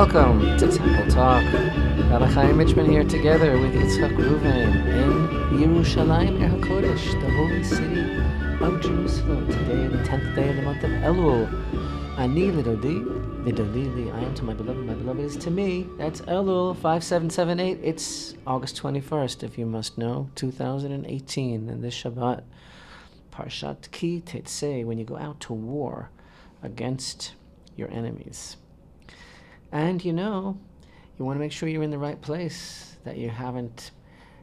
Welcome to Temple Talk. Rabbi Chaim Richman here together with Yitzchak Reuven in Yerushalayim HaKodesh, the holy city of Jerusalem. Today, the 10th day of the month of Elul. Ani lidodi, lidodi li. I am to my beloved is to me. That's Elul 5778. It's August 21st, if you must know, 2018. And this Shabbat, Parshat Ki Teitzei, when you go out to war against your enemies. And you want to make sure you're in the right place, that you haven't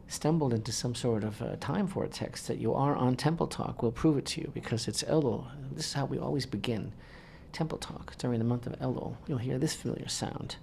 stumbled into some sort of time vortex, that you are on Temple Talk. We'll prove it to you because it's Elul. This is how we always begin Temple Talk during the month of Elul. You'll hear this familiar sound.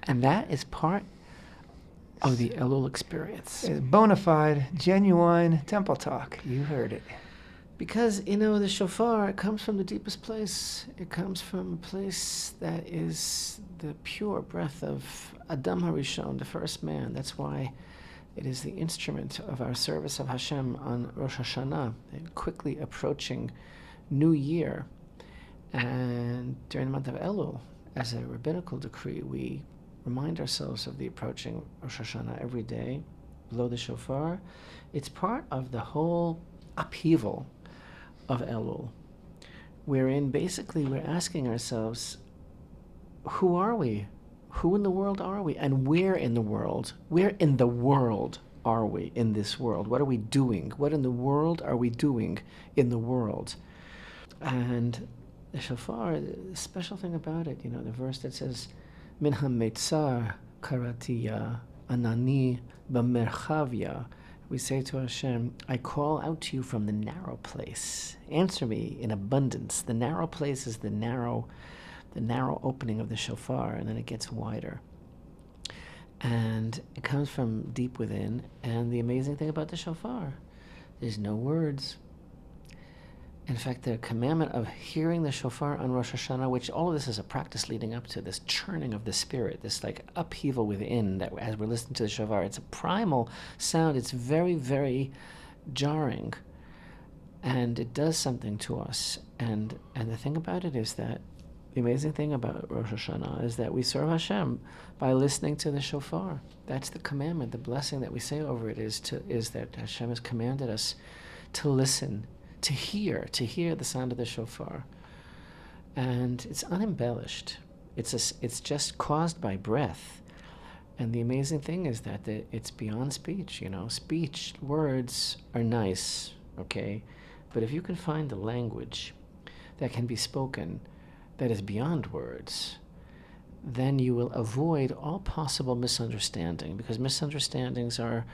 And that is part of the Elul experience. It's bona fide, genuine Temple Talk. You heard it. Because, the shofar, it comes from the deepest place. It comes from a place that is the pure breath of Adam HaRishon, the first man. That's why it is the instrument of our service of Hashem on Rosh Hashanah, a quickly approaching new year. And during the month of Elul, as a rabbinical decree, we remind ourselves of the approaching Rosh Hashanah every day, blow the shofar. It's part of the whole upheaval of Elul, wherein basically we're asking ourselves, who are we? Who in the world are we? And where in the world? Where in the world are we in this world? What are we doing? What in the world are we doing in the world? And the shofar, the special thing about it, the verse that says, Min ha-metzar karatiya anani b'merchavya. We say to Hashem, I call out to you from the narrow place. Answer me in abundance. The narrow place is the narrow opening of the shofar, and then it gets wider. And it comes from deep within. And the amazing thing about the shofar, there's no words. In fact, the commandment of hearing the shofar on Rosh Hashanah, which all of this is a practice leading up to this churning of the spirit, this upheaval within, that as we're listening to the shofar, it's a primal sound. It's very, very jarring, and it does something to us. And the thing about it is that the amazing thing about Rosh Hashanah is that we serve Hashem by listening to the shofar. That's the commandment. The blessing that we say over it is that Hashem has commanded us to listen, to hear the sound of the shofar. And it's unembellished. It's just caused by breath. And the amazing thing is that it's beyond speech, Speech, words are nice, okay? But if you can find the language that can be spoken that is beyond words, then you will avoid all possible misunderstanding, because misunderstandings are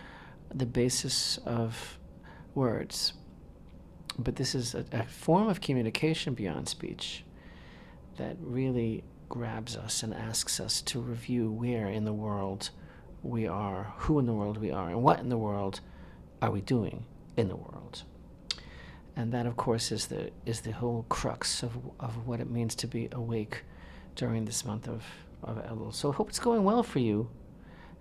the basis of words. But this is a form of communication beyond speech that really grabs us and asks us to review where in the world we are, who in the world we are, and what in the world are we doing in the world. And that, of course, is the whole crux of what it means to be awake during this month of Elul. So I hope it's going well for you,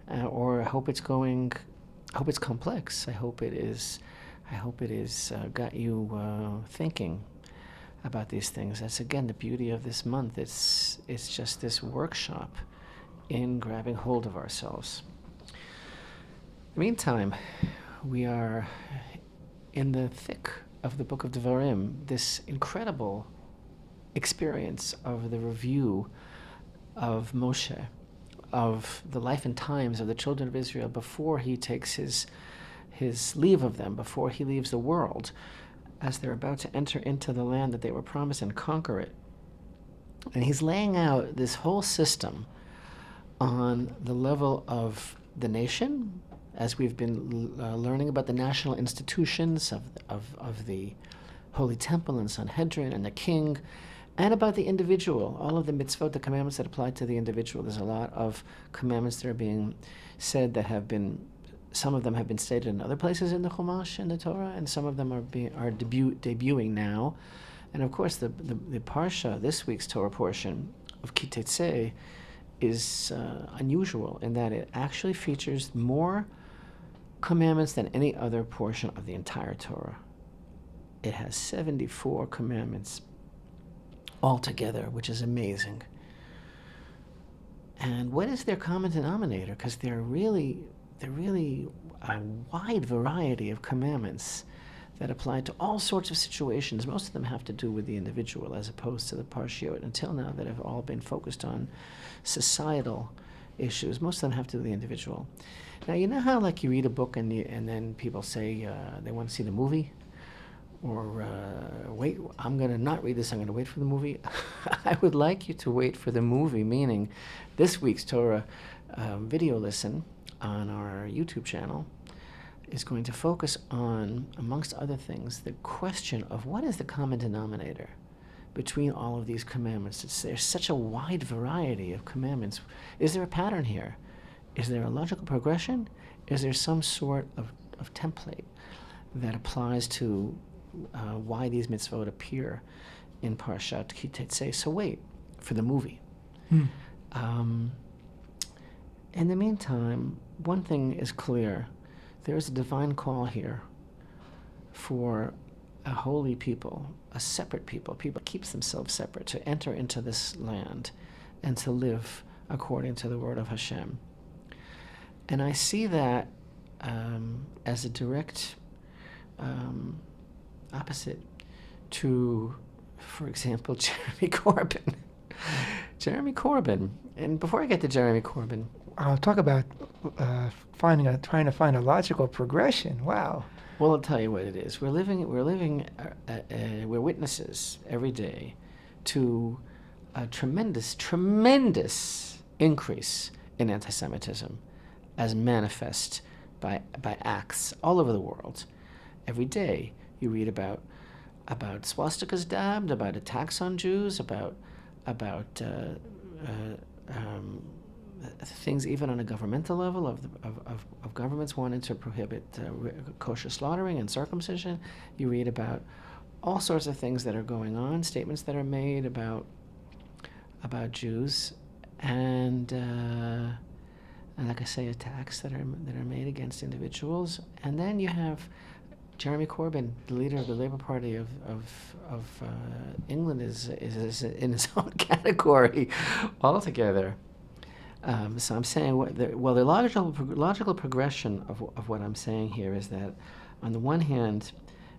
or I hope it's complex. I hope it is got you thinking about these things. That's, again, the beauty of this month. It's just this workshop in grabbing hold of ourselves. In the meantime, we are in the thick of the book of Devarim, this incredible experience of the review of Moshe, of the life and times of the children of Israel before he takes his leave of them, before he leaves the world, as they're about to enter into the land that they were promised and conquer it. And he's laying out this whole system on the level of the nation, as we've been learning about the national institutions of the Holy Temple and Sanhedrin and the king, and about the individual, all of the mitzvot, the commandments that apply to the individual. There's a lot of commandments that are being said that have been, some of them have been stated in other places in the Chumash and the Torah, and some of them are debuting now And of course, the Parsha, this week's Torah portion of Ki Teitzei, is unusual in that it actually features more commandments than any other portion of the entire Torah. It has 74 commandments altogether, which is amazing. And what is their common denominator? Because they're really a wide variety of commandments that apply to all sorts of situations. Most of them have to do with the individual as opposed to the parshiot until now that have all been focused on societal issues. Most of them have to do with the individual. Now, you know how like you read a book and then people say they want to see the movie? Or wait, I'm going to not read this, I'm going to wait for the movie. I would like you to wait for the movie, meaning this week's Torah video lesson on our YouTube channel is going to focus on, amongst other things, the question of what is the common denominator between all of these commandments. There's such a wide variety of commandments. Is there a pattern here? Is there a logical progression? Is there some sort of template that applies to why these mitzvot appear in Parshat Ki Teitzei? So wait for the movie. In the meantime, one thing is clear. There is a divine call here for a holy people, a separate people that keeps themselves separate, to enter into this land and to live according to the word of Hashem. And I see that as a direct opposite to, for example, Jeremy Corbyn. Jeremy Corbyn. And before I get to Jeremy Corbyn, I'll talk about trying to find a logical progression. Wow. Well, I'll tell you what it is. We're witnesses every day to a tremendous increase in anti-Semitism as manifest by acts all over the world. Every day you read about swastikas dabbed, about attacks on Jews, about things even on a governmental level of governments wanting to prohibit kosher slaughtering and circumcision. You read about all sorts of things that are going on, statements that are made about Jews, and like I say, attacks that are made against individuals. And then you have Jeremy Corbyn, the leader of the Labour Party of England, is in his own category altogether. So I'm saying, the logical progression of what I'm saying here is that, on the one hand,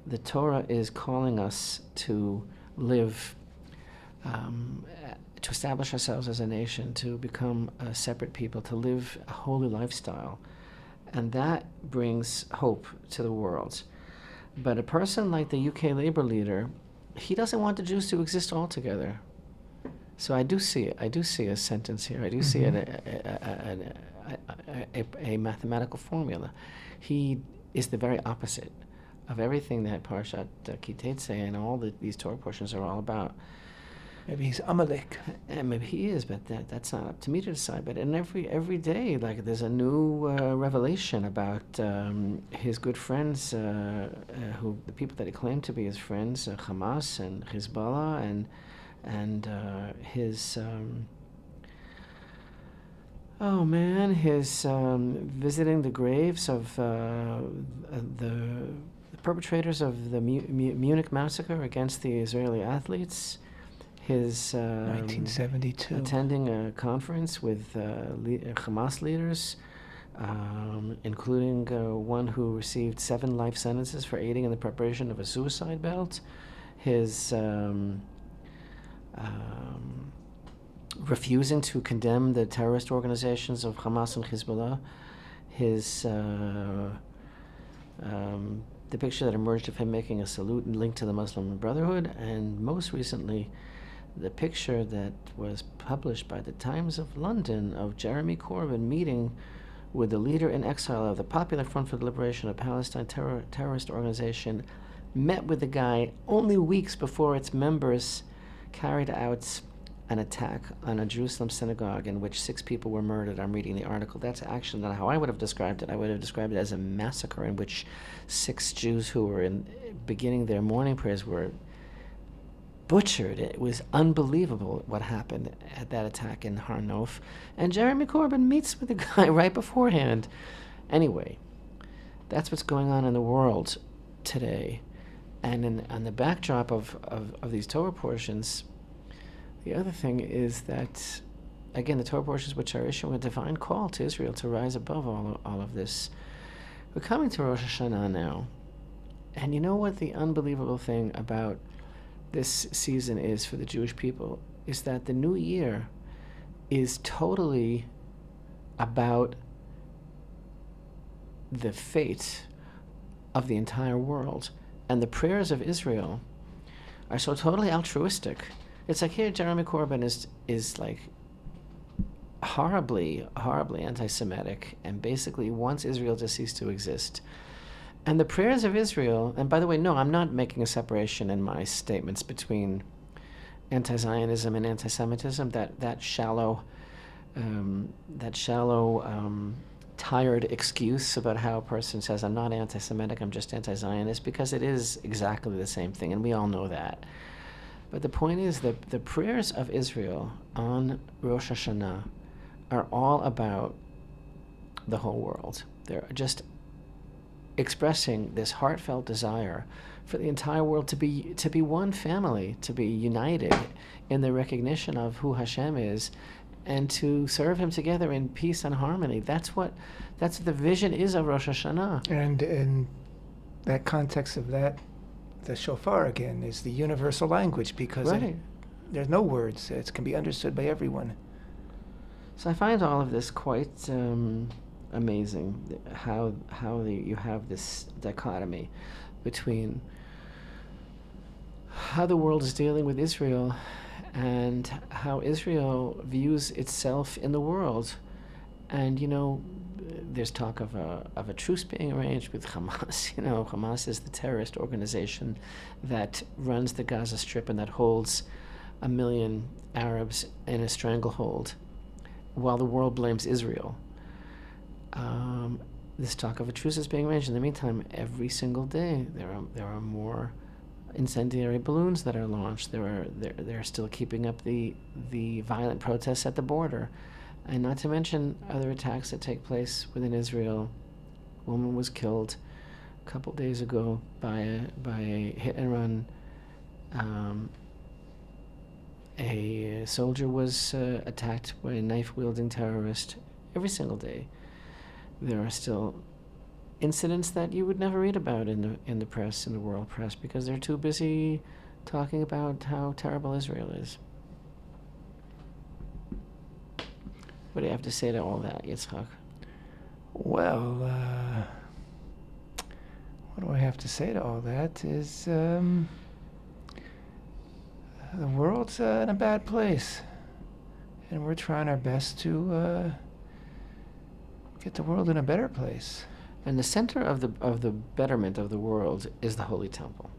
the Torah is calling us to live, to establish ourselves as a nation, to become a separate people, to live a holy lifestyle, and that brings hope to the world. But a person like the UK Labour leader, he doesn't want the Jews to exist altogether. So I do see it. I do see a sentence here. I do see it a mathematical formula. He is the very opposite of everything that Parshat Ki Teitzei and all these Torah portions are all about. Maybe he's Amalek. And maybe he is, but that's not up to me to decide. But in every day, like, there's a new revelation about his good friends, the people that he claimed to be his friends, Hamas and Hezbollah, and his visiting the graves of the perpetrators of the Munich massacre against the Israeli athletes. His 1972. Attending a conference with Hamas leaders, including one who received 7 life sentences for aiding in the preparation of a suicide belt. His refusing to condemn the terrorist organizations of Hamas and Hezbollah. His the picture that emerged of him making a salute linked to the Muslim Brotherhood, and most recently, the picture that was published by the Times of London of Jeremy Corbyn meeting with the leader in exile of the Popular Front for the Liberation of Palestine terrorist organization, met with the guy only weeks before its members carried out an attack on a Jerusalem synagogue in which 6 people were murdered. I'm reading the article. That's actually not how I would have described it. I would have described it as a massacre in which 6 Jews who were beginning their morning prayers were butchered. It was unbelievable what happened at that attack in Har Nof. And Jeremy Corbyn meets with the guy right beforehand. Anyway, that's what's going on in the world today. And on the backdrop of these Torah portions, the other thing is that, again, the Torah portions which are issuing a divine call to Israel to rise above all of this. We're coming to Rosh Hashanah now. And you know what the unbelievable thing about this season is for the Jewish people? Is that the new year is totally about the fate of the entire world. And the prayers of Israel are so totally altruistic. It's like here Jeremy Corbyn is like horribly anti-Semitic and basically wants Israel to cease to exist. And the prayers of Israel, and by the way, no, I'm not making a separation in my statements between anti-Zionism and anti-Semitism. That shallow, tired excuse about how a person says, I'm not anti-Semitic, I'm just anti-Zionist, because it is exactly the same thing, and we all know that. But the point is that the prayers of Israel on Rosh Hashanah are all about the whole world. They're just expressing this heartfelt desire for the entire world to be one family, to be united in the recognition of who Hashem is, and to serve Him together in peace and harmony. That's what the vision is of Rosh Hashanah. And in that context of that, the shofar again is the universal language, because Right. there's no words. It can be understood by everyone. So I find all of this quite amazing, how you have this dichotomy between how the world is dealing with Israel and how Israel views itself in the world. And there's talk of a truce being arranged with Hamas. Hamas is the terrorist organization that runs the Gaza Strip and that holds 1 million Arabs in a stranglehold, while the world blames Israel. This talk of a truce is being arranged. In the meantime, every single day there are more incendiary balloons that are launched. They're still keeping up the violent protests at the border, and not to mention other attacks that take place within Israel. A woman was killed a couple days ago by a hit and run. A soldier was attacked by a knife-wielding terrorist. Every single day, there are still incidents that you would never read about in the press, in the world press, because they're too busy talking about how terrible Israel is. What do you have to say to all that, Yitzchak? Well, what do I have to say to all that is the world's in a bad place, and we're trying our best to get the world in a better place. And the center of the betterment of the world is the Holy Temple.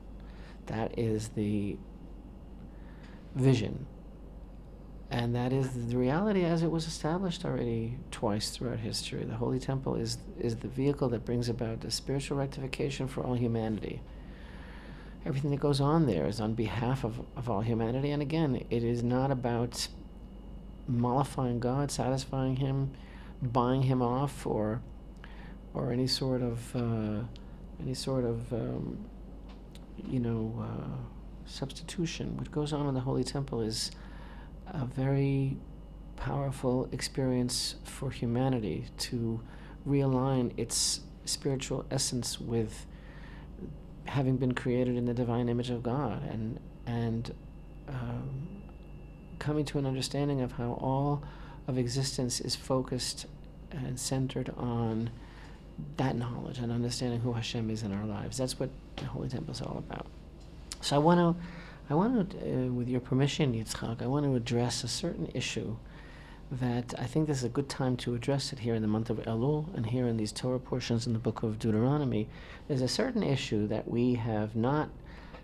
That is the vision. And that is the reality as it was established already twice throughout history. The Holy Temple is the vehicle that brings about the spiritual rectification for all humanity. Everything that goes on there is on behalf of all humanity. And again, it is not about mollifying God, satisfying Him, buying Him off, or any sort of substitution. What goes on in the Holy Temple is a very powerful experience for humanity to realign its spiritual essence with having been created in the divine image of God, and coming to an understanding of how all of existence is focused and centered on that knowledge and understanding who Hashem is in our lives. That's what the Holy Temple is all about. So I want to, with your permission, Yitzchak, I want to address a certain issue that I think this is a good time to address it here in the month of Elul and here in these Torah portions in the book of Deuteronomy. There's a certain issue that we have not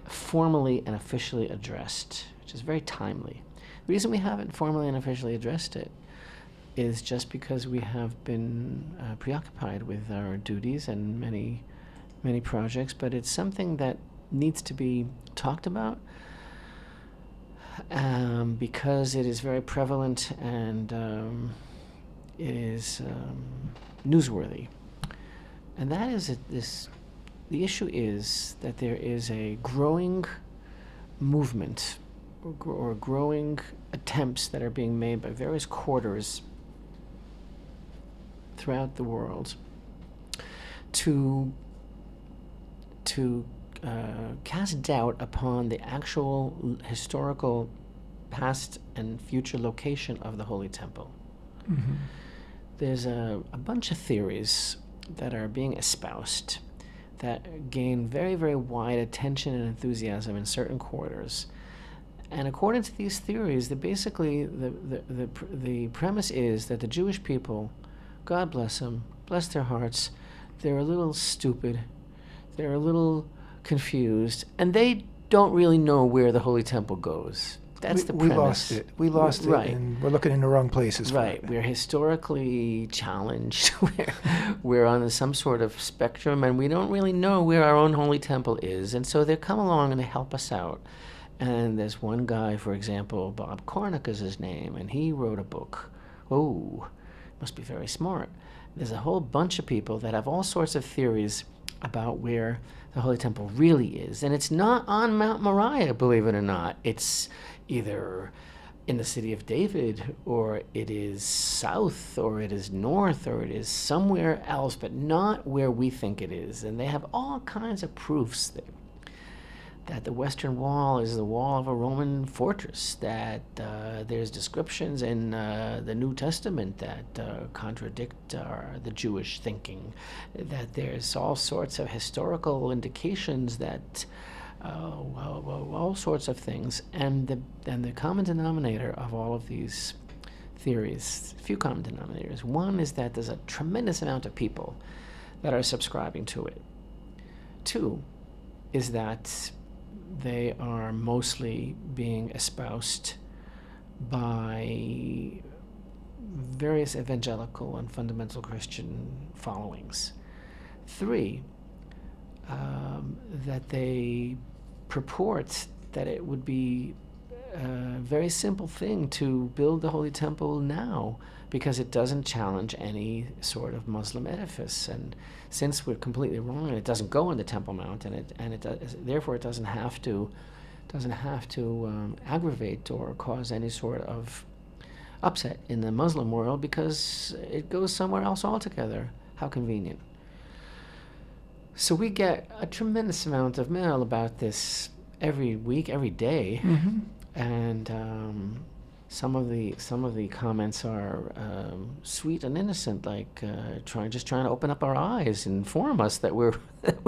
formally and officially addressed, which is very timely. The reason we haven't formally and officially addressed it is just because we have been preoccupied with our duties and many projects, but it's something that needs to be talked about because it is very prevalent and it is newsworthy. And that is the issue is that there is a growing movement or growing attempts that are being made by various quarters throughout the world to cast doubt upon the actual historical past and future location of the Holy Temple. Mm-hmm. There's a bunch of theories that are being espoused that gain very, very wide attention and enthusiasm in certain quarters. And according to these theories, basically the premise is that the Jewish people, God bless them, bless their hearts, they're a little stupid, they're a little confused, and they don't really know where the Holy Temple goes. That's the premise. We lost it, right. And we're looking in the wrong places. Right. We're historically challenged. we're on some sort of spectrum, and we don't really know where our own Holy Temple is. And so they come along and they help us out. And there's one guy, for example, Bob Cornick is his name, and he wrote a book. Oh, must be very smart. There's a whole bunch of people that have all sorts of theories about where the Holy Temple really is. And it's not on Mount Moriah, believe it or not. It's either in the city of David, or it is south, or it is north, or it is somewhere else, but not where we think it is. And they have all kinds of proofs that the Western Wall is the wall of a Roman fortress, that there's descriptions in the New Testament that contradict the Jewish thinking, that there's all sorts of historical indications that all sorts of things. And the common denominator of all of these theories, a few common denominators. One is that there's a tremendous amount of people that are subscribing to it. Two is that they are mostly being espoused by various evangelical and fundamental Christian followings. Three, that they purport that it would be a very simple thing to build the Holy Temple now because it doesn't challenge any sort of Muslim edifice. And since we're completely wrong and it doesn't go on the Temple Mount, therefore it doesn't have to aggravate or cause any sort of upset in the Muslim world because it goes somewhere else altogether. How convenient. So we get a tremendous amount of mail about this every week, every day, Mm-hmm. and some of the comments are sweet and innocent, like trying to open up our eyes and inform us that we're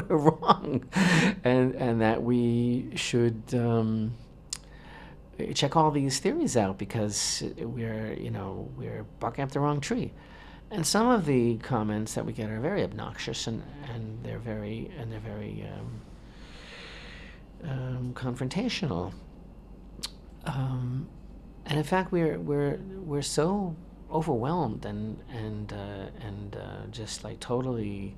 wrong, and that we should check all these theories out because we're barking up the wrong tree. And some of the comments that we get are very obnoxious and they're very confrontational. And in fact, we're so overwhelmed and just like totally.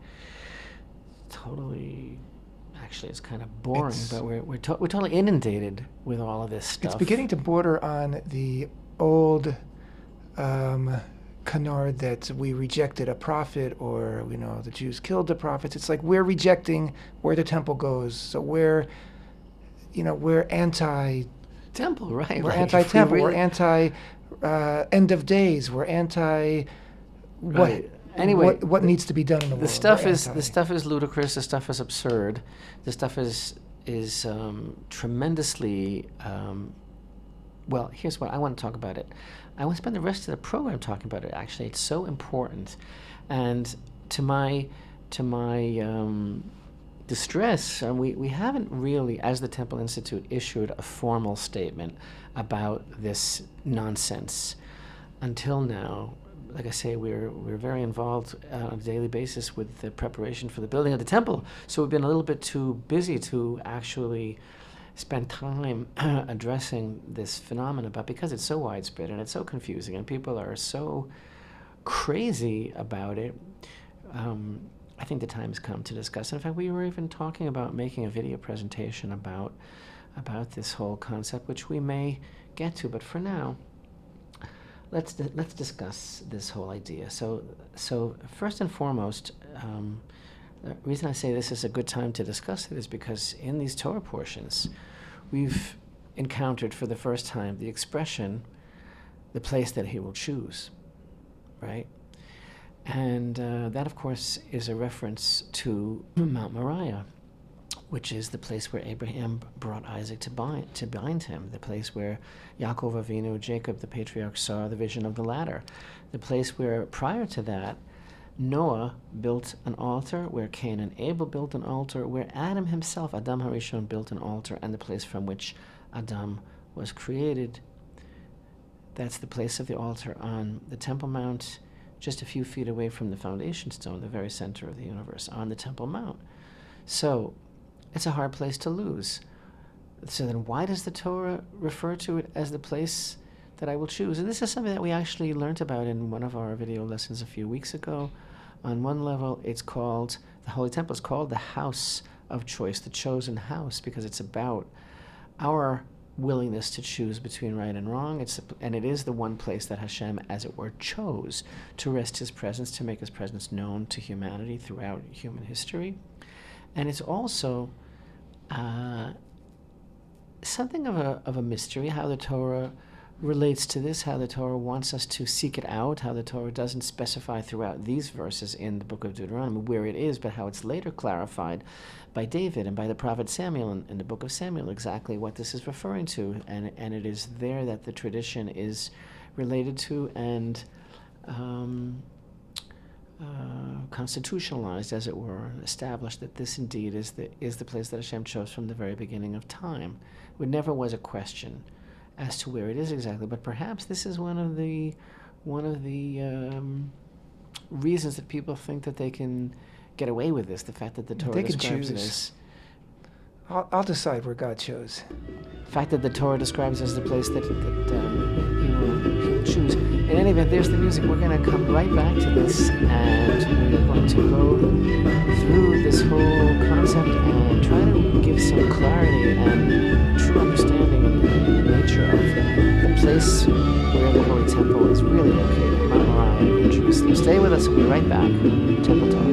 Actually, it's kind of boring, but we're totally inundated with all of this stuff. It's beginning to border on the old canard that we rejected a prophet, or the Jews killed the prophets. It's like we're rejecting where the temple goes. So we're anti-temple, right? We're anti-temple. We're anti end of days. We're anti what? Right. Anyway, what needs to be done in the world? The stuff is ludicrous. The stuff is absurd. The stuff is tremendously. Well, here's what I want to talk about it. I want to spend the rest of the program talking about it. Actually, it's so important, and to my distress, we haven't really, as the Temple Institute, issued a formal statement about this nonsense until now. Like I say, we're very involved on a daily basis with the preparation for the building of the temple, so we've been a little bit too busy to actually spend time addressing this phenomenon, but because it's so widespread and it's so confusing and people are so crazy about it, I think the time has come to discuss. In fact, we were even talking about making a video presentation about this whole concept, which we may get to. But for now, let's discuss this whole idea. So first and foremost, the reason I say this is a good time to discuss it is because in these Torah portions, we've encountered for the first time the expression, the place that he will choose, right? And that, of course, is a reference to Mount Moriah, which is the place where Abraham brought Isaac to bind him, the place where Yaakov Avinu, Jacob, the patriarch, saw the vision of the ladder, the place where, prior to that, Noah built an altar, where Cain and Abel built an altar, where Adam himself, Adam Harishon, built an altar, and the place from which Adam was created. That's the place of the altar on the Temple Mount, just a few feet away from the foundation stone, the very center of the universe, on the Temple Mount. So it's a hard place to lose. So then why does the Torah refer to it as the place that I will choose? And this is something that we actually learned about in one of our video lessons a few weeks ago. On one level, it's called, the Holy Temple is called the house of choice, the chosen house, because it's about our willingness to choose between right and wrong. And it is the one place that Hashem, as it were, chose to rest his presence, to make his presence known to humanity throughout human history. And it's also something of a mystery, how the Torah relates to this, how the Torah wants us to seek it out, how the Torah doesn't specify throughout these verses in the book of Deuteronomy where it is, but how it's later clarified by David and by the prophet Samuel in the book of Samuel exactly what this is referring to. And it is there that the tradition is related to and constitutionalized, as it were, established that this indeed is the place that Hashem chose from the very beginning of time. It never was a question as to where it is exactly, but perhaps this is one of the reasons that people think that they can get away with this. The fact that the Torah describes it as, I'll decide where God chose. The fact that the Torah describes as the place that he will choose. In any event, there's the music. We're going to come right back to this, and we're going to go through this whole concept and try to give some clarity and true understanding of the nature of the place where the Holy Temple is really located, Mount Moriah in Jerusalem. Stay with us. We'll be right back. Temple Talk.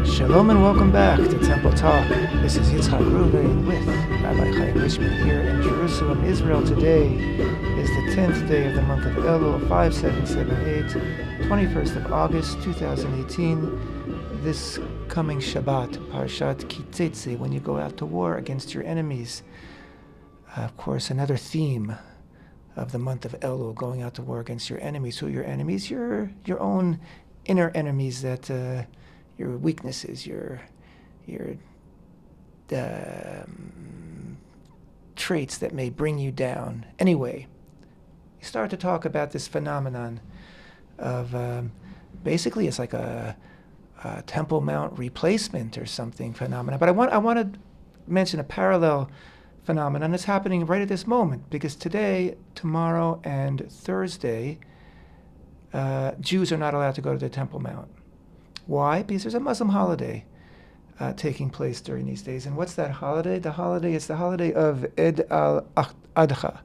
Shalom and welcome back to Temple Talk. This is Yitzchak Reuven with Rabbi Chaim Richman here in Jerusalem, Israel. Today is the 10th day of the month of Elul, 5778, 21st of August, 2018. This coming Shabbat, Parshat Ki Teitzei, when you go out to war against your enemies. Of course, another theme of the month of Elul, going out to war against your enemies. Who are your enemies? Your own inner enemies that... your weaknesses, your traits that may bring you down. Anyway, you start to talk about this phenomenon of basically it's like a Temple Mount replacement or something phenomenon. But I want to mention a parallel phenomenon that's happening right at this moment, because today, tomorrow, and Thursday, Jews are not allowed to go to the Temple Mount. Why? Because there's a Muslim holiday taking place during these days. And what's that holiday? The holiday is the holiday of al-Adha.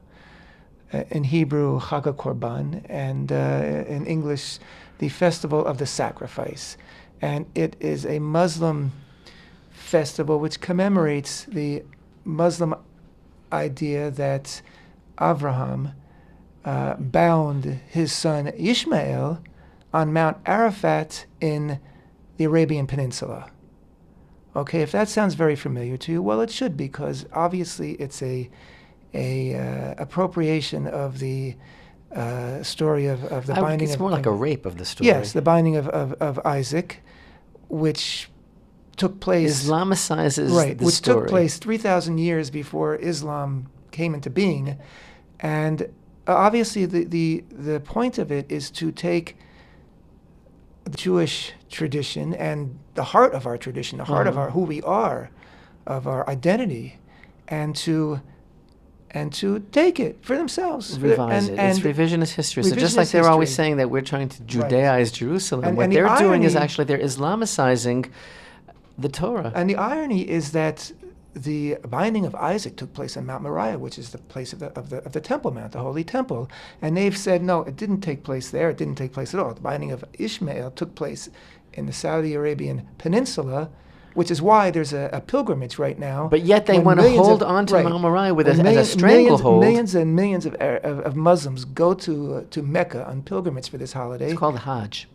In Hebrew, Chag Korban, and in English, the Festival of the Sacrifice. And it is a Muslim festival which commemorates the Muslim idea that Abraham bound his son Ishmael on Mount Arafat in the Arabian Peninsula. Okay, if that sounds very familiar to you, well, it should, because obviously it's a appropriation of the story of the binding. It's more like a rape of the story. Yes, the binding of Isaac, which took place... Islamicizes right, the which story. took place 3,000 years before Islam came into being. And obviously the point of it is to take the Jewish tradition and the heart of our tradition, the heart of our who we are, of our identity, and to take it for themselves. Revise it. It's revisionist history. So just like they're always saying that we're trying to Judaize Jerusalem, what they're doing is actually they're Islamicizing the Torah. And the irony is that the binding of Isaac took place on Mount Moriah, which is the place of the Temple Mount, the Holy Temple. And they've said, no, it didn't take place there. It didn't take place at all. The binding of Ishmael took place in the Saudi Arabian Peninsula, which is why there's a pilgrimage right now. But yet they want to hold on to Mount Moriah with as a stranglehold. Millions and millions of Muslims go to Mecca on pilgrimage for this holiday. It's called Hajj.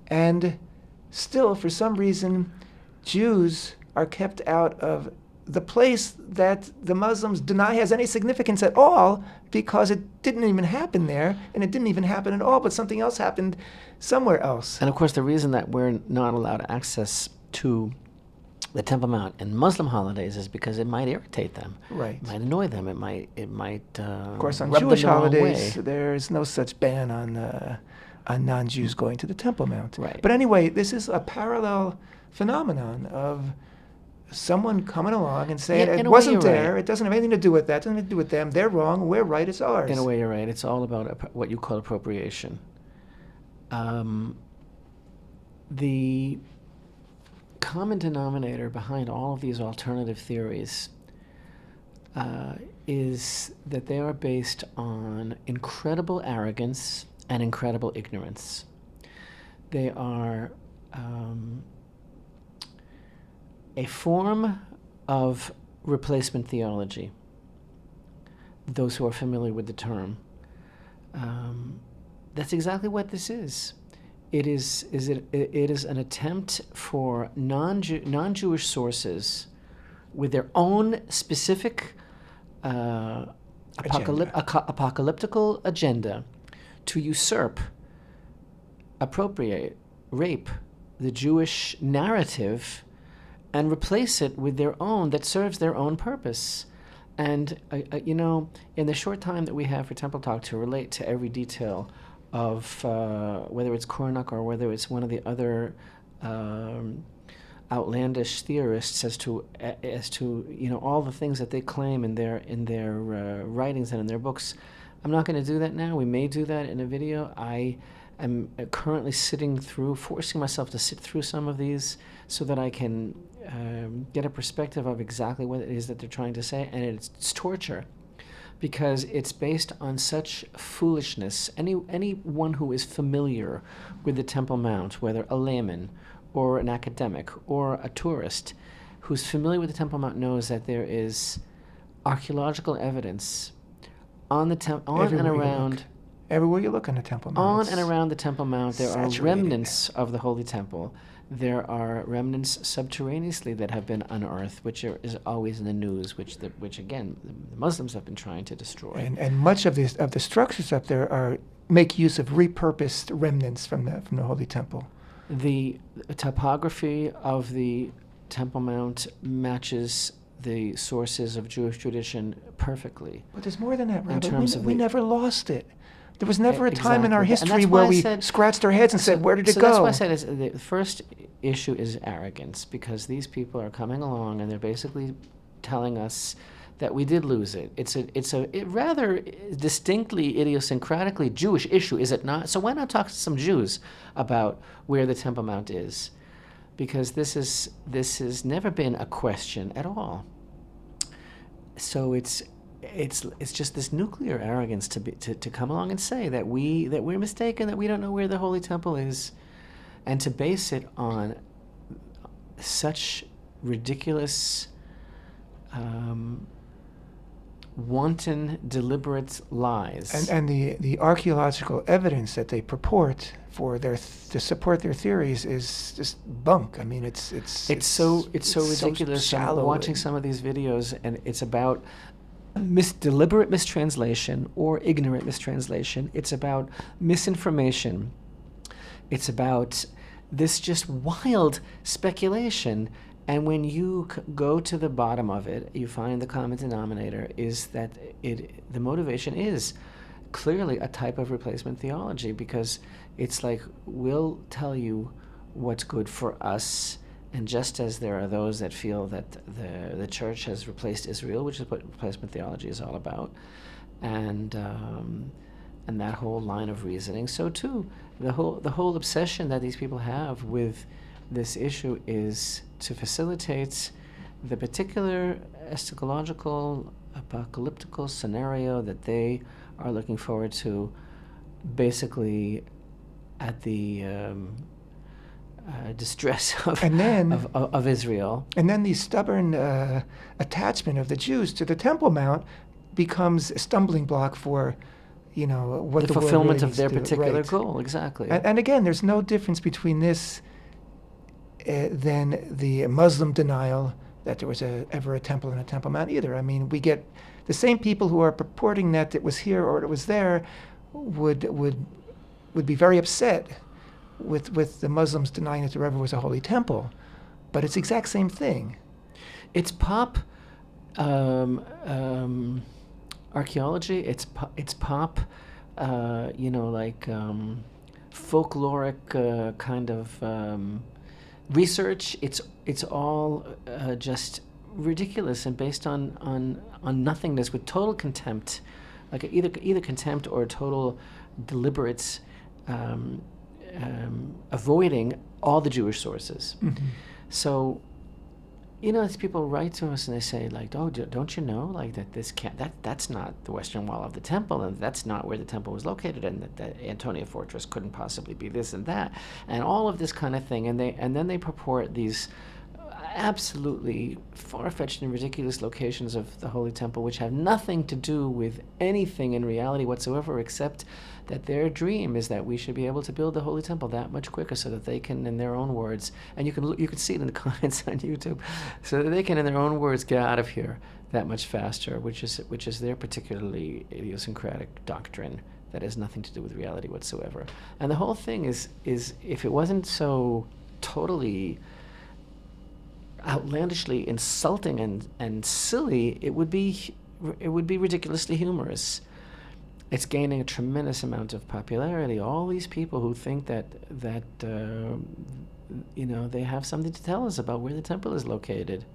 And still, for some reason, Jews are kept out of the place that the Muslims deny has any significance at all, because it didn't even happen there, and it didn't even happen at all, but something else happened somewhere else. And of course, the reason that we're not allowed access to the Temple Mount and Muslim holidays is because it might irritate them. Right. It might annoy them. It might. Of course, on rub Jewish them the wrong holidays, way. there's no such ban on non-Jews going to the Temple Mount. Right. But anyway, this is a parallel phenomenon of someone coming along and saying, it wasn't there, it doesn't have anything to do with that, it doesn't have to do with them, they're wrong, we're right, it's ours. In a way, you're right. It's all about what you call appropriation. The common denominator behind all of these alternative theories is that they are based on incredible arrogance and incredible ignorance. They are a form of replacement theology, those who are familiar with the term. That's exactly what this is. It is an attempt for non-Jewish sources with their own specific apocalyptical agenda to usurp, appropriate, rape the Jewish narrative and replace it with their own that serves their own purpose. And, in the short time that we have for Temple Talk to relate to every detail of whether it's Kornuk or whether it's one of the other outlandish theorists as to all the things that they claim in their writings and in their books, I'm not going to do that now. We may do that in a video. I am currently forcing myself to sit through some of these so that I can get a perspective of exactly what it is that they're trying to say, and it's torture, because it's based on such foolishness. Anyone who is familiar with the Temple Mount, whether a layman or an academic or a tourist who's familiar with the Temple Mount, knows that there is archaeological evidence on the everywhere you look on the Temple Mount. On and around the Temple Mount, there are saturated. remnants of the Holy Temple. There are remnants subterraneously that have been unearthed, which is always in the news, which again the Muslims have been trying to destroy. And much of the structures up there make use of repurposed remnants from the Holy Temple. The topography of the Temple Mount matches the sources of Jewish tradition perfectly. But there's more than that, Rabbi. terms We never lost it. There was never a time in our Exactly. history where we scratched our heads and said, where did it go? That's why I said the first issue is arrogance, because these people are coming along and they're basically telling us that we did lose it. It's a rather distinctly idiosyncratically Jewish issue, is it not? So why not talk to some Jews about where the Temple Mount is? Because this has never been a question at all. So it's just this nuclear arrogance to come along and say that we're mistaken, that we don't know where the Holy Temple is, and to base it on such ridiculous, wanton, deliberate lies. And the archaeological evidence that they purport to support their theories is just bunk. I mean, it's so ridiculous. Shallow. I'm watching some of these videos, and it's about deliberate mistranslation or ignorant mistranslation. It's about misinformation. It's about this just wild speculation. And when you go to the bottom of it, you find the common denominator is that the motivation is clearly a type of replacement theology, because it's like, we'll tell you what's good for us, and just as there are those that feel that the church has replaced Israel, which is what replacement theology is all about, and that whole line of reasoning, so too the whole obsession that these people have with this issue is to facilitate the particular eschatological, apocalyptical scenario that they are looking forward to, basically at the distress of Israel. And then the stubborn attachment of the Jews to the Temple Mount becomes a stumbling block for, what the the fulfillment world really of their needs to do. particular Right. goal, exactly. And again, there's no difference between this than the Muslim denial that there was ever a temple in a Temple Mount either. I mean, we get the same people who are purporting that it was here or it was there would be very upset with the Muslims denying that there ever was a holy temple. But it's the exact same thing. It's pop archaeology. It's pop, folkloric kind of research. It's all just ridiculous and based on nothingness, with total contempt, like either contempt or total deliberate avoiding all the Jewish sources. Mm-hmm. So, these people write to us and they say, like, oh, don't you know, like, that this can't, that's not the western wall of the temple, and that's not where the temple was located, and that Antonia Fortress couldn't possibly be this and that, and all of this kind of thing, and then they purport these absolutely far-fetched and ridiculous locations of the Holy Temple, which have nothing to do with anything in reality whatsoever, except that their dream is that we should be able to build the Holy Temple that much quicker, so that they can, in their own words, and you can see it in the comments on YouTube, so that they can, in their own words, get out of here that much faster, which is their particularly idiosyncratic doctrine that has nothing to do with reality whatsoever. And the whole thing is if it wasn't so totally outlandishly insulting and silly, it would be ridiculously humorous. It's gaining a tremendous amount of popularity. All these people who think that they have something to tell us about where the temple is located.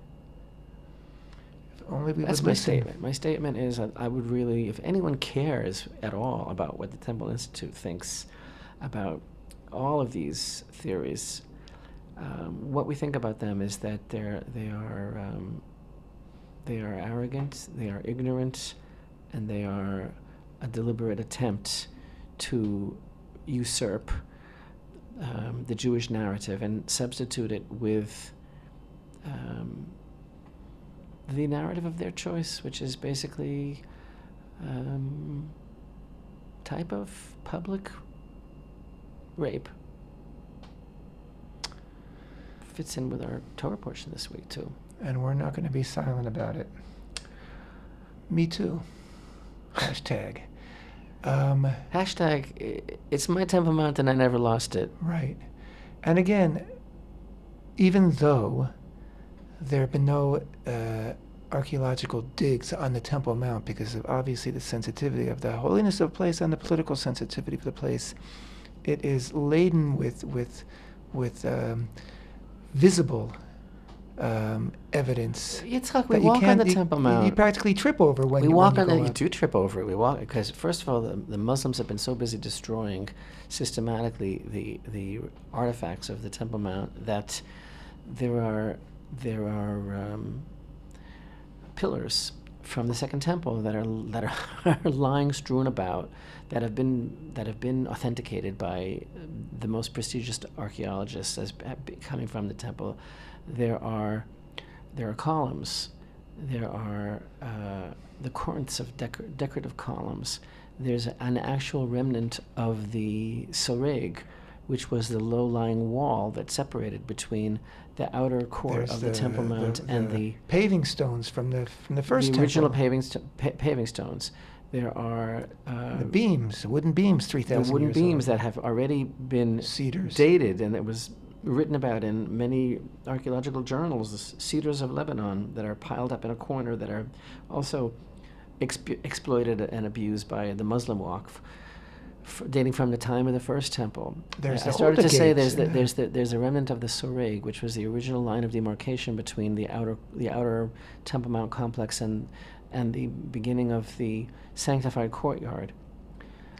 If only we That's would my listen. statement. My statement is that I would really, if anyone cares at all about what the Temple Institute thinks about all of these theories, what we think about them is that they are arrogant, they are ignorant, and they are a deliberate attempt to usurp the Jewish narrative and substitute it with the narrative of their choice, which is basically type of public rape. Fits in with our Torah portion this week too. And we're not going to be silent about it. Me too. Hashtag. Hashtag, it's my Temple Mount and I never lost it. Right. And again, even though there have been no archaeological digs on the Temple Mount because of obviously the sensitivity of the holiness of the place and the political sensitivity of the place, it is laden with visible evidence. Yitzchak, we that you walk on can't- the Temple Mount. You practically trip over when We you walk when on you it. go You up. do trip over it. We walk because, first of all, the Muslims have been so busy destroying systematically the artifacts of the Temple Mount that there are pillars from the Second Temple that are lying strewn about, that have been authenticated by the most prestigious archaeologists as coming from the temple. There are columns. There are the corinths of decorative columns. There's an actual remnant of the soreg, which was the low-lying wall that separated between the outer core There's of the Temple Mount and the paving stones from the first the original temple. paving stones. There are The beams, the wooden beams, 3,000 the wooden years beams old. that have already been Cedars. dated, and it was written about in many archaeological journals, the cedars of Lebanon that are piled up in a corner, that are also exploited and abused by the Muslim walk, dating from the time of the first temple. There's I started to say there's a remnant of the Soreg, which was the original line of demarcation between the outer Temple Mount complex and the beginning of the sanctified courtyard.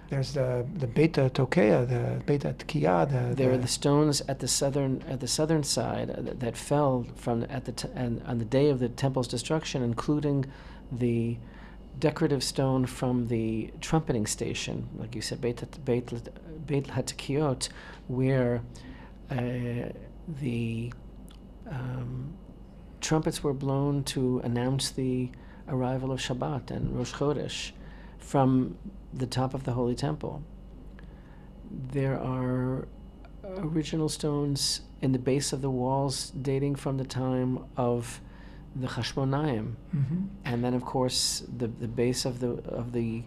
There's the Beit Tokea, the Beit Tkiya. There are the stones at the southern side that fell from and on the day of the temple's destruction, including the decorative stone from the trumpeting station, like you said, Beit HaTkiot, where the trumpets were blown to announce the arrival of Shabbat and Rosh Chodesh from the top of the Holy Temple. There are original stones in the base of the walls dating from the time of the Hashmonaim, and then of course the base of the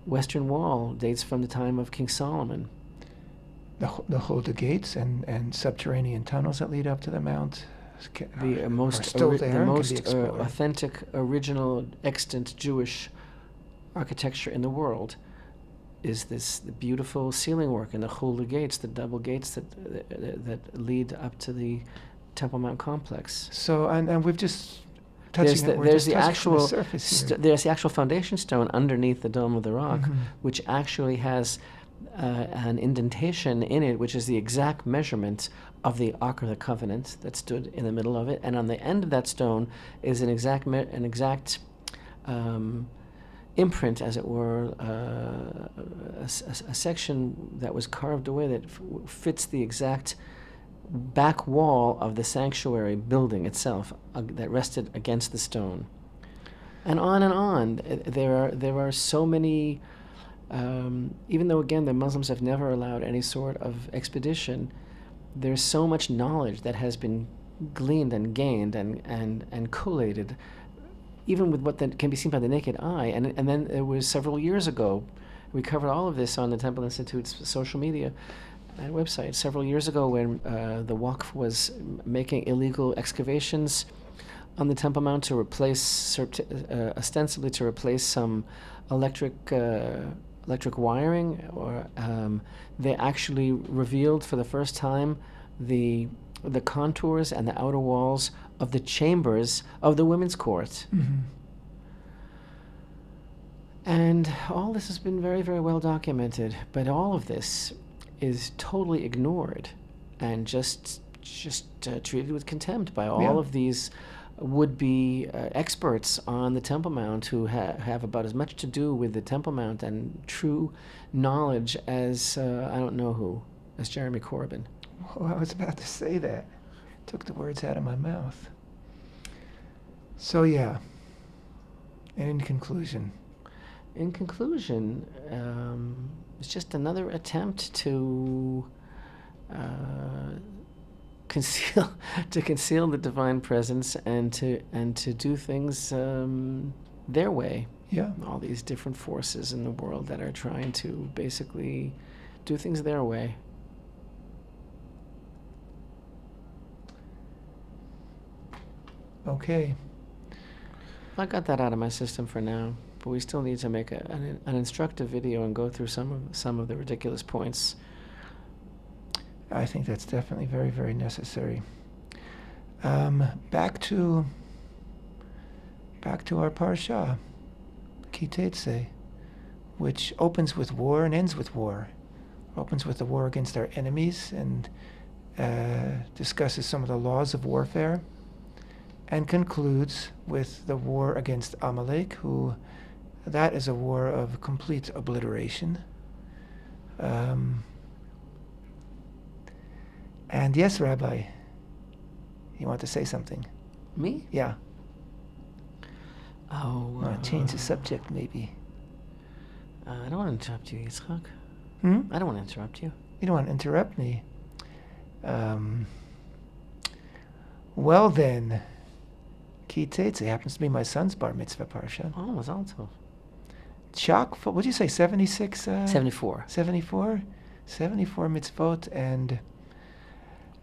western wall dates from the time of King Solomon. The Hulda gates and subterranean tunnels that lead up to the mount. The most authentic, original, extant Jewish architecture in the world is the beautiful ceiling work in the Hulda gates, the double gates that lead up to the Temple Mount complex. So, and we've just there's the actual there's the actual foundation stone underneath the Dome of the Rock, which actually has an indentation in it, which is the exact measurement of the Ark of the Covenant that stood in the middle of it, and on the end of that stone is an exact imprint, as it were, a section that was carved away that fits the exact back wall of the sanctuary building itself that rested against the stone. And on and on. There are so many, even though, again, the Muslims have never allowed any sort of expedition, there's so much knowledge that has been gleaned and gained and collated, even with what can be seen by the naked eye. And then it was several years ago, we covered all of this on the Temple Institute's social media and website, several years ago when the Waqf was making illegal excavations on the Temple Mount to replace, ostensibly to replace some electric wiring, or they actually revealed for the first time the contours and the outer walls of the chambers of the women's court. And all this has been very, very well documented, but all of this is totally ignored and just treated with contempt by all of these would-be experts on the Temple Mount who have about as much to do with the Temple Mount and true knowledge as I don't know who, as Jeremy Corbyn. Oh, I was about to say that. Took the words out of my mouth. So yeah, and in conclusion, it's just another attempt to conceal the divine presence and to do things their way. Yeah. All these different forces in the world that are trying to basically do things their way. Okay. I got that out of my system for now, but we still need to make an instructive video and go through some of the ridiculous points. I think that's definitely very, very necessary. Back to our Parsha, Ki Teitzei, which opens with war and ends with war. Opens with the war against our enemies and discusses some of the laws of warfare, and concludes with the war against Amalek, that is a war of complete obliteration. And yes, Rabbi, you want to say something? Me? Yeah. Oh. Want to change the subject, maybe? I don't want to interrupt you, Yitzchak. I don't want to interrupt you. You don't want to interrupt me. Well then, Ki Teitzei happens to be my son's bar mitzvah parsha. Oh, Mazal Tov. Chock, what did you say, 76? 74. 74? 74 mitzvot, and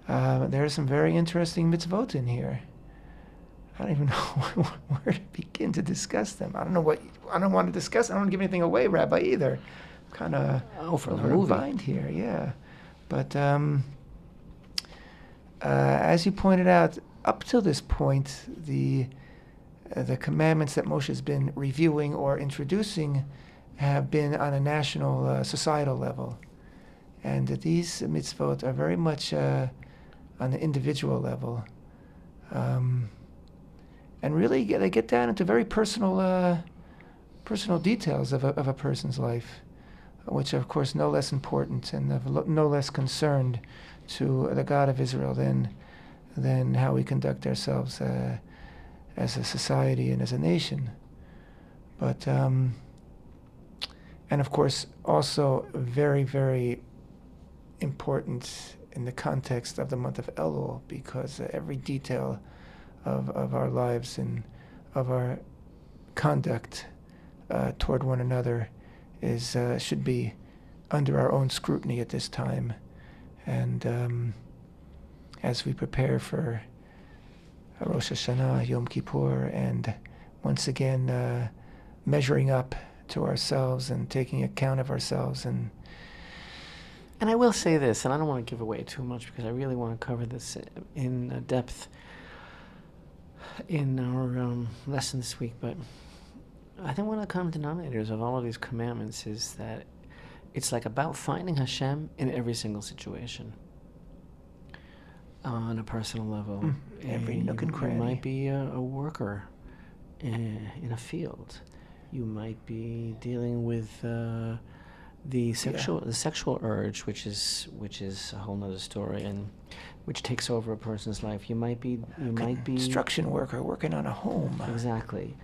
there are some very interesting mitzvot in here. I don't even know where to begin to discuss them. I don't know what I don't want to discuss. I don't want to give anything away, Rabbi, either. Kind of for the movie bind here, yeah. But as you pointed out, up till this point, the commandments that Moshe has been reviewing or introducing have been on a national, societal level. And these mitzvot are very much on the individual level. And really, they get down into very personal details of a person's life, which are, of course, no less important and no less concerned to the God of Israel than how we conduct ourselves as a society and as a nation. But, and of course, also very, very important in the context of the month of Elul, because every detail of our lives and of our conduct toward one another should be under our own scrutiny at this time. And as we prepare for Rosh Hashanah, Yom Kippur, and once again measuring up to ourselves and taking account of ourselves. And I will say this, and I don't want to give away too much because I really want to cover this in depth in our lesson this week, but I think one of the common denominators of all of these commandments is that it's like about finding Hashem in every single situation on a personal level. Every nook and cranny. You might be a worker in a field. You might be dealing with the sexual urge, which is a whole nother story, and which takes over a person's life. You might be construction worker working on a home. Exactly.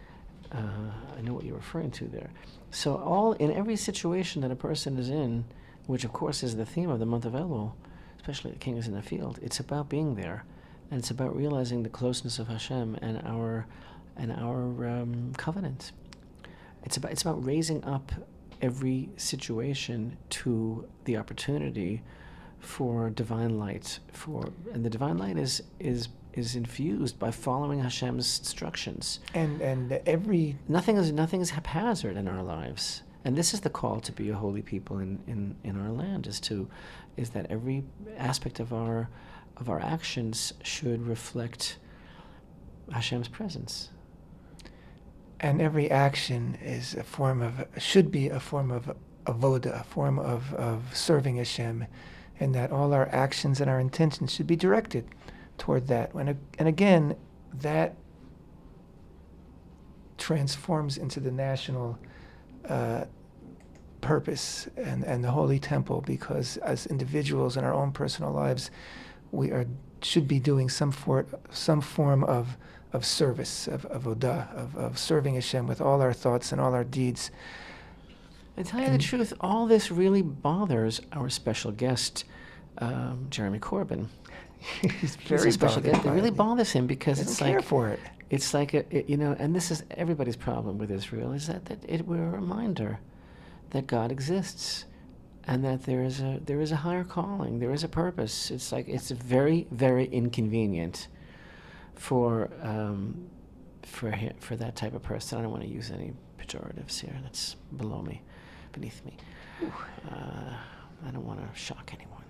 I know what you're referring to there. So in every situation that a person is in, which of course is the theme of the month of Elul, especially the king is in the field, it's about being there, and it's about realizing the closeness of Hashem and our covenant. It's about raising up every situation to the opportunity for divine light. And the divine light is infused by following Hashem's instructions. And nothing is haphazard in our lives. And this is the call to be a holy people in our land, is that every aspect of our actions should reflect Hashem's presence. And every action should be a form of avoda, a form of serving Hashem, and that all our actions and our intentions should be directed toward that. And again, that transforms into the national purpose and the holy temple, because as individuals in our own personal lives, we should be doing some form of service, of avodah, of serving Hashem with all our thoughts and all our deeds. To tell you the truth, all this really bothers our special guest, Jeremy Corbyn. He's very special guest. It really bothers him because it's like, care for it. It's like and this is everybody's problem with Israel, is that we're a reminder that God exists, and that there is a higher calling, there is a purpose. It's like it's very, very inconvenient for that type of person. I don't want to use any pejoratives here. That's beneath me. I don't want to shock anyone.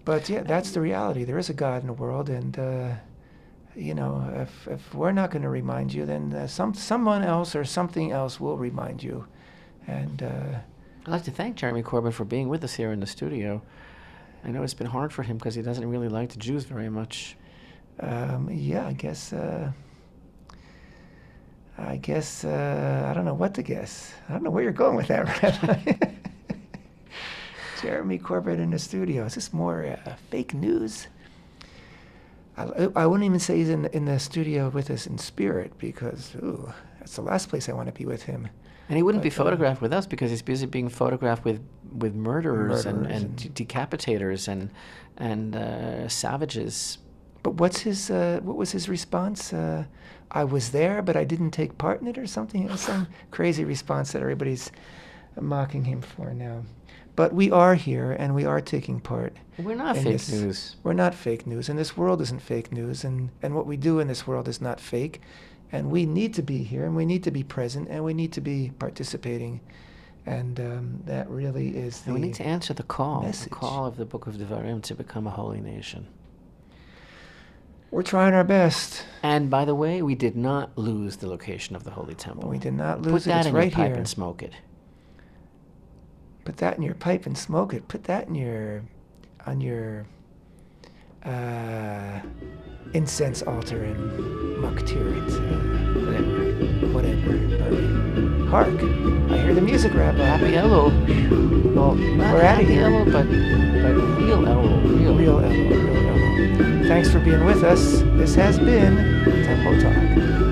But yeah, that's the reality. There is a God in the world, and if we're not going to remind you, then someone else or something else will remind you. And I'd like to thank Jeremy Corbyn for being with us here in the studio. I know it's been hard for him because he doesn't really like the Jews very much. Yeah, I guess I don't know what to guess. I don't know where you're going with that, Rabbi. Jeremy Corbyn in the studio. Is this more fake news? I wouldn't even say he's in the studio with us in spirit, because that's the last place I want to be with him. And he wouldn't be photographed with us because he's busy being photographed with murderers and decapitators and savages. But what was his response? I was there, but I didn't take part in it, or something. Some crazy response that everybody's mocking him for now. But we are here, and we are taking part. We're not in fake this. news. We're not fake news, and this world isn't fake news, and what we do in this world is not fake. And we need to be here, and we need to be present, and we need to be participating. And that really is the And we need to answer the message. call of the Book of Devarim to become a holy nation. We're trying our best. And by the way, we did not lose the location of the Holy Temple. We did not Put lose it. that It's in right your pipe here. and smoke it. Put that in your pipe and smoke it. Put that in on your incense altar and maktir it. Whatever. Burn. Hark! I hear the music, Rabbi. Happy Elul. Well, Not we're out happy of here. Elul, but real Elul. Real Elul. Thanks for being with us. This has been Temple Talk.